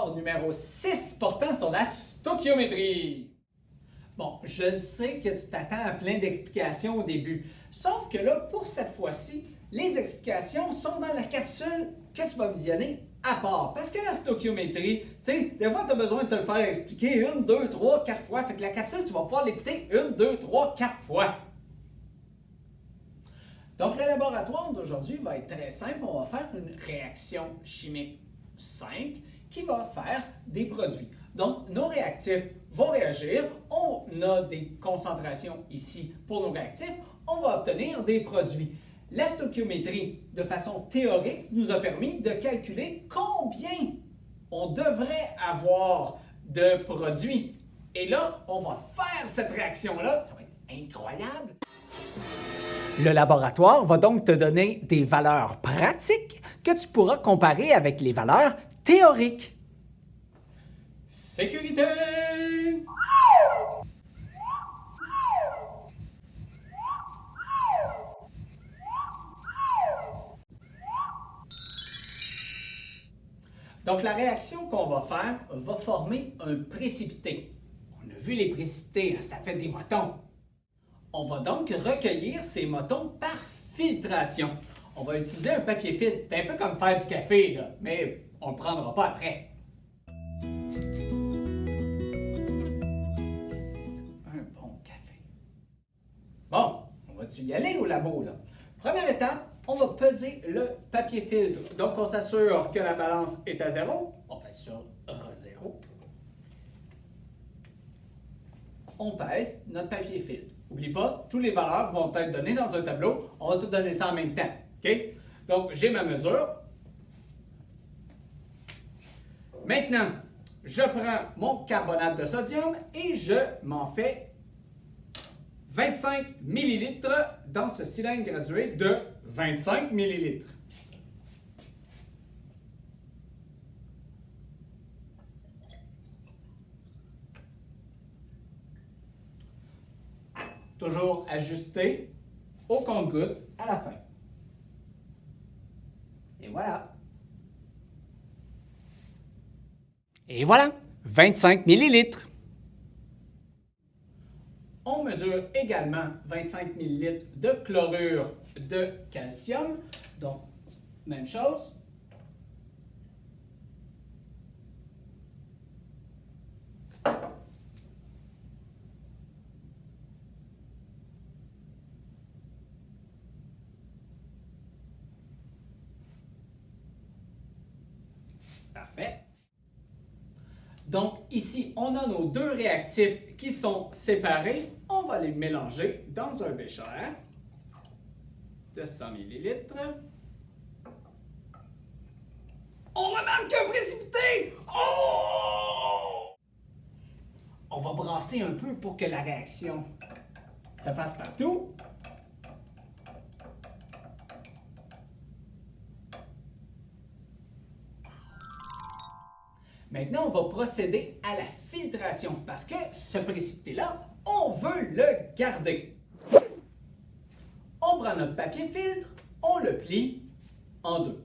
laboratoire numéro 6 portant sur la stoichiométrie. Bon, je sais que tu t'attends à plein d'explications au début, sauf que là, pour cette fois-ci, les explications sont dans la capsule que tu vas visionner à part. Parce que la stoichiométrie, tu sais, des fois, tu as besoin de te le faire expliquer 1, 2, 3, 4 fois. Fait que la capsule, tu vas pouvoir l'écouter 1, 2, 3, 4 fois. Donc, le laboratoire d'aujourd'hui va être très simple. On va faire une réaction chimique simple qui va faire des produits. Donc, nos réactifs vont réagir. On a des concentrations ici pour nos réactifs. On va obtenir des produits. La stoichiométrie, de façon théorique, nous a permis de calculer combien on devrait avoir de produits. Et là, on va faire cette réaction-là. Ça va être incroyable. Le laboratoire va donc te donner des valeurs pratiques que tu pourras comparer avec les valeurs théoriques. Sécurité! Donc, la réaction qu'on va faire va former un précipité. On a vu les précipités, hein, ça fait des motons. On va donc recueillir ces motons par filtration. On va utiliser un papier filtre. C'est un peu comme faire du café, là, mais on ne le prendra pas après. Un bon café. Bon, on va-tu y aller au labo, là? Première étape, on va peser le papier filtre. Donc, on s'assure que la balance est à 0. On pèse sur 0. On pèse notre papier filtre. N'oublie pas, toutes les valeurs vont être données dans un tableau. On va tout donner ça en même temps. Okay? Donc, j'ai ma mesure. Maintenant, je prends mon carbonate de sodium et je m'en fais 25 ml dans ce cylindre gradué de 25 ml. Toujours ajusté au compte-gouttes à la fin. Et voilà. Et voilà, 25 ml. On mesure également 25 ml de chlorure de calcium. Donc, même chose. Parfait. Donc, ici, on a nos deux réactifs qui sont séparés. On va les mélanger dans un bécher de 100 ml. On remarque un précipité! Oh! On va brasser un peu pour que la réaction se fasse partout. Maintenant, on va procéder à la filtration parce que ce précipité-là, on veut le garder. On prend notre papier filtre, on le plie en deux.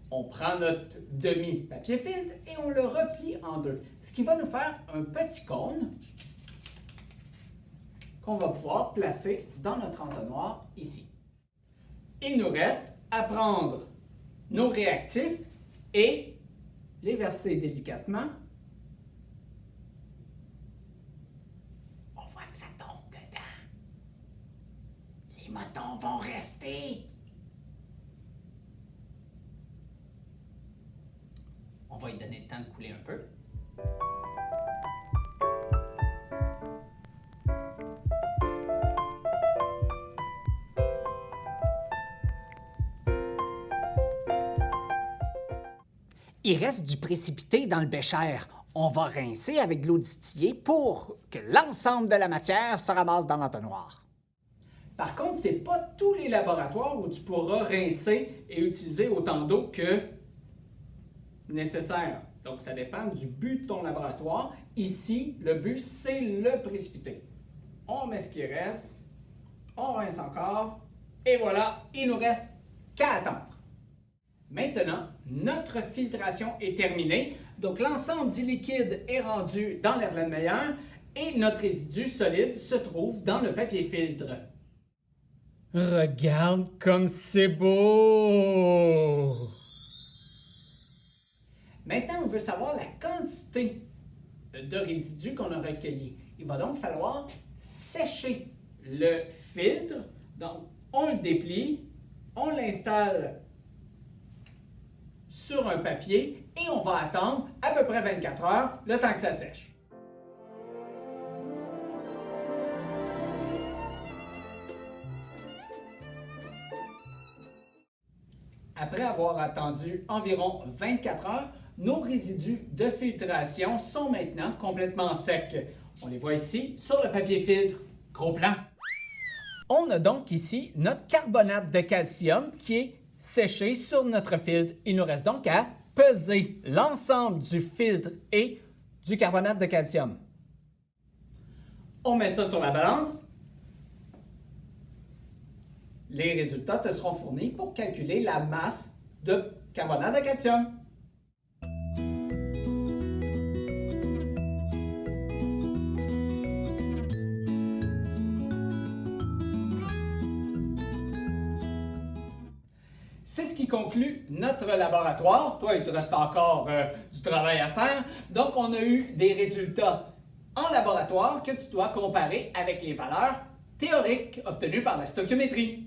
On prend notre demi-papier filtre et on le replie en deux. Ce qui va nous faire un petit cône qu'on va pouvoir placer dans notre entonnoir ici. Il nous reste à prendre nos réactifs et les verser délicatement. On voit que ça tombe dedans. Les motons vont rester. On va lui donner le temps de couler un peu. Il reste du précipité dans le bécher. On va rincer avec de l'eau distillée pour que l'ensemble de la matière se ramasse dans l'entonnoir. Par contre, ce n'est pas tous les laboratoires où tu pourras rincer et utiliser autant d'eau que nécessaire. Donc, ça dépend du but de ton laboratoire. Ici, le but, c'est le précipité. On met ce qui reste, on rince encore, et voilà, il nous reste qu'à attendre. Maintenant, notre filtration est terminée. Donc l'ensemble du liquide est rendu dans l'Erlenmeyer et notre résidu solide se trouve dans le papier filtre. Regarde comme c'est beau! Maintenant, on veut savoir la quantité de résidus qu'on a recueillis. Il va donc falloir sécher le filtre. Donc, on le déplie, on l'installe sur un papier et on va attendre à peu près 24 heures, le temps que ça sèche. Après avoir attendu environ 24 heures, nos résidus de filtration sont maintenant complètement secs. On les voit ici sur le papier filtre. Gros plan! On a donc ici notre carbonate de calcium qui est séché sur notre filtre. Il nous reste donc à peser l'ensemble du filtre et du carbonate de calcium. On met ça sur la balance. Les résultats te seront fournis pour calculer la masse de carbonate de calcium. C'est ce qui conclut notre laboratoire. Toi, il te reste encore du travail à faire. Donc, on a eu des résultats en laboratoire que tu dois comparer avec les valeurs théoriques obtenues par la stoichiométrie.